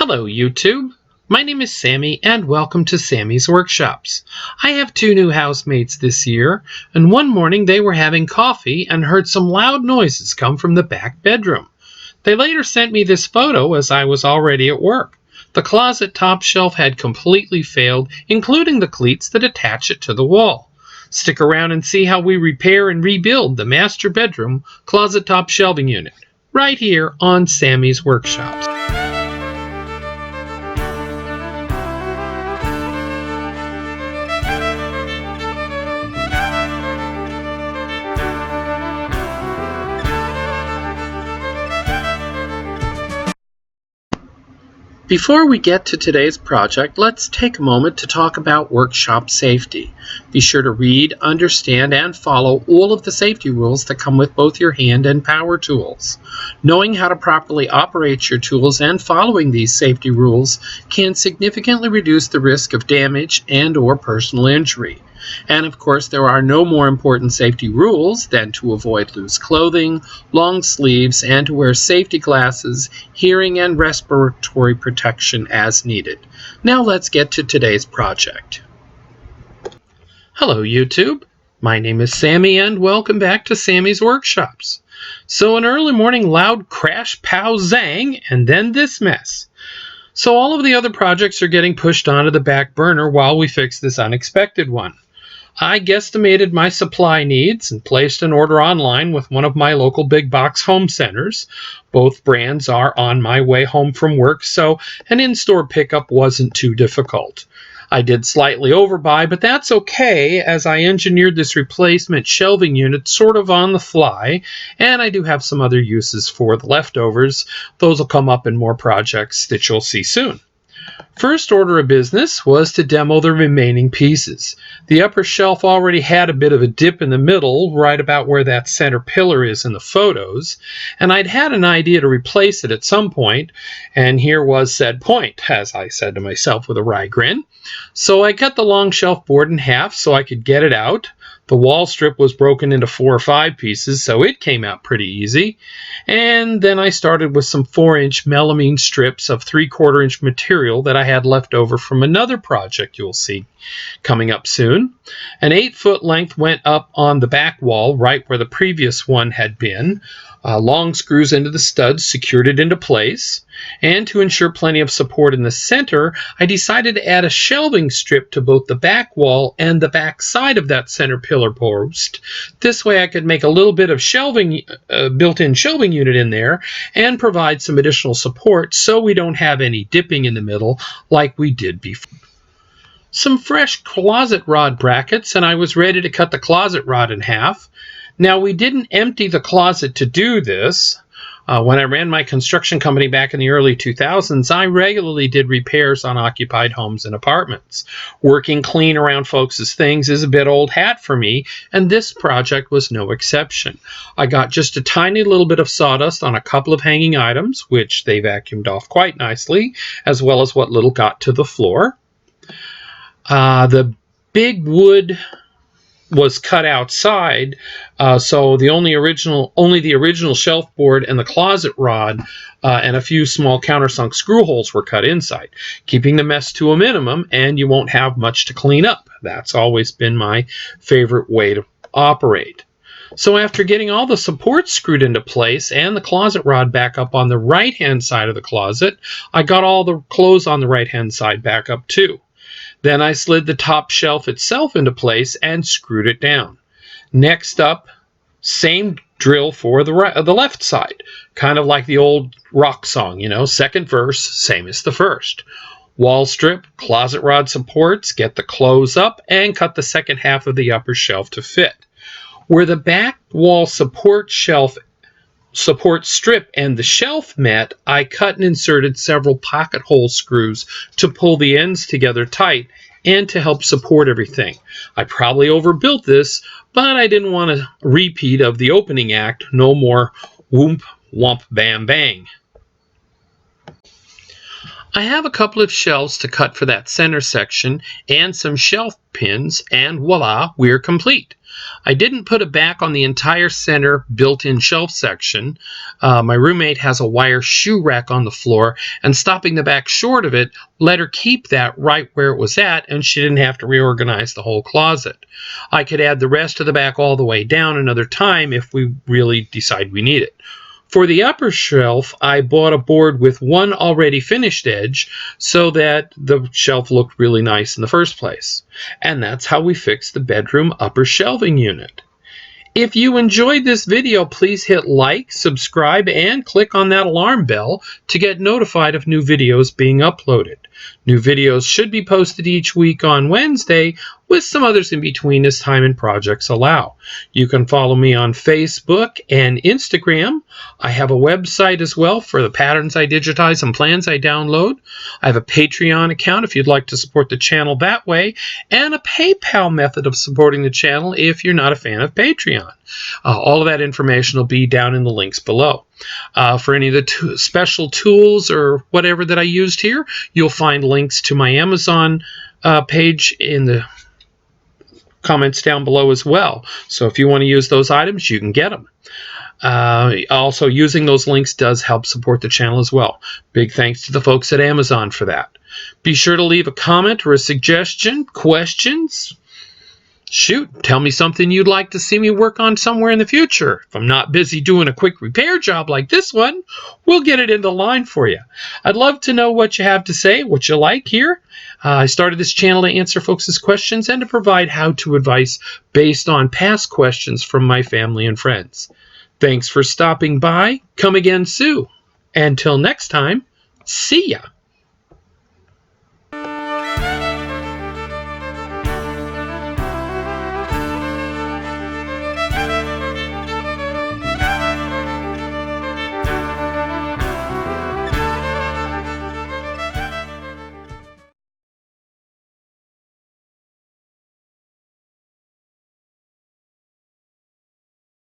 Hello YouTube, my name is Sammy and welcome to Sammy's Workshops. I have two new housemates this year, and one morning they were having coffee and heard some loud noises come from the back bedroom. They later sent me this photo as I was already at work. The closet top shelf had completely failed, including the cleats that attach it to the wall. Stick around and see how we repair and rebuild the master bedroom closet top shelving unit, right here on Sammy's Workshops. Before we get to today's project, let's take a moment to talk about workshop safety. Be sure to read, understand, and follow all of the safety rules that come with both your hand and power tools. Knowing how to properly operate your tools and following these safety rules can significantly reduce the risk of damage and/or personal injury. And of course, there are no more important safety rules than to avoid loose clothing, long sleeves, and to wear safety glasses, hearing and respiratory protection as needed. Now let's get to today's project. Hello YouTube, my name is Sammy and welcome back to Sammy's Workshops. So an early morning loud crash, pow, zang, and then this mess. So all of the other projects are getting pushed onto the back burner while we fix this unexpected one. I guesstimated my supply needs and placed an order online with one of my local big box home centers. Both brands are on my way home from work, so an in-store pickup wasn't too difficult. I did slightly overbuy, but that's okay as I engineered this replacement shelving unit sort of on the fly, and I do have some other uses for the leftovers. Those will come up in more projects that you'll see soon. First order of business was to demo the remaining pieces. The upper shelf already had a bit of a dip in the middle, right about where that center pillar is in the photos, and I'd had an idea to replace it at some point, and here was said point, as I said to myself with a wry grin. So I cut the long shelf board in half so I could get it out. The wall strip was broken into 4 or 5 pieces, so it came out pretty easy. And then I started with some 4-inch melamine strips of 3/4 inch material that I had left over from another project you'll see coming up soon. An 8-foot length went up on the back wall, right where the previous one had been. Long screws into the studs secured it into place. And to ensure plenty of support in the center, I decided to add a shelving strip to both the back wall and the back side of that center pillar post. This way I could make a little bit of shelving, built-in shelving unit in there and provide some additional support so we don't have any dipping in the middle like we did before. Some fresh closet rod brackets, and I was ready to cut the closet rod in half. Now, we didn't empty the closet to do this. When I ran my construction company back in the early 2000s, I regularly did repairs on occupied homes and apartments. Working clean around folks' things is a bit old hat for me, and this project was no exception. I got just a tiny little bit of sawdust on a couple of hanging items, which they vacuumed off quite nicely, as well as what little got to the floor. The big wood was cut outside, so only the original shelf board and the closet rod and a few small countersunk screw holes were cut inside, keeping the mess to a minimum, and you won't have much to clean up. That's always been my favorite way to operate. So after getting all the supports screwed into place and the closet rod back up on the right-hand side of the closet, I got all the clothes on the right-hand side back up too. Then I slid the top shelf itself into place and screwed it down. Next up, same drill for the left side. Kind of like the old rock song, second verse, same as the first. Wall strip, closet rod supports, get the clothes up, and cut the second half of the upper shelf to fit. Where the back wall support strip and the shelf met, I cut and inserted several pocket hole screws to pull the ends together tight and to help support everything. I probably overbuilt this, but I didn't want a repeat of the opening act. No more whoomp, whomp, bam, bang. I have a couple of shelves to cut for that center section and some shelf pins, and voila, we're complete. I didn't put it back on the entire center built-in shelf section. My roommate has a wire shoe rack on the floor, and stopping the back short of it let her keep that right where it was at, and she didn't have to reorganize the whole closet. I could add the rest of the back all the way down another time if we really decide we need it. For the upper shelf, I bought a board with one already finished edge so that the shelf looked really nice in the first place. And that's how we fixed the bedroom upper shelving unit. If you enjoyed this video, please hit like, subscribe, and click on that alarm bell to get notified of new videos being uploaded. New videos should be posted each week on Wednesday, with some others in between as time and projects allow. You can follow me on Facebook and Instagram. I have a website as well for the patterns I digitize and plans I download. I have a Patreon account if you'd like to support the channel that way, and a PayPal method of supporting the channel if you're not a fan of Patreon. All of that information will be down in the links below. For any of the special tools or whatever that I used here, you'll find links to my Amazon page in the comments down below as well. So if you want to use those items, you can get them. Also, using those links does help support the channel as well. Big thanks to the folks at Amazon for that. Be sure to leave a comment or a suggestion, questions. Shoot, tell me something you'd like to see me work on somewhere in the future. If I'm not busy doing a quick repair job like this one, we'll get it into line for you. I'd love to know what you have to say, what you like here. I started this channel to answer folks' questions and to provide how-to advice based on past questions from my family and friends. Thanks for stopping by. Come again soon. Until next time, see ya.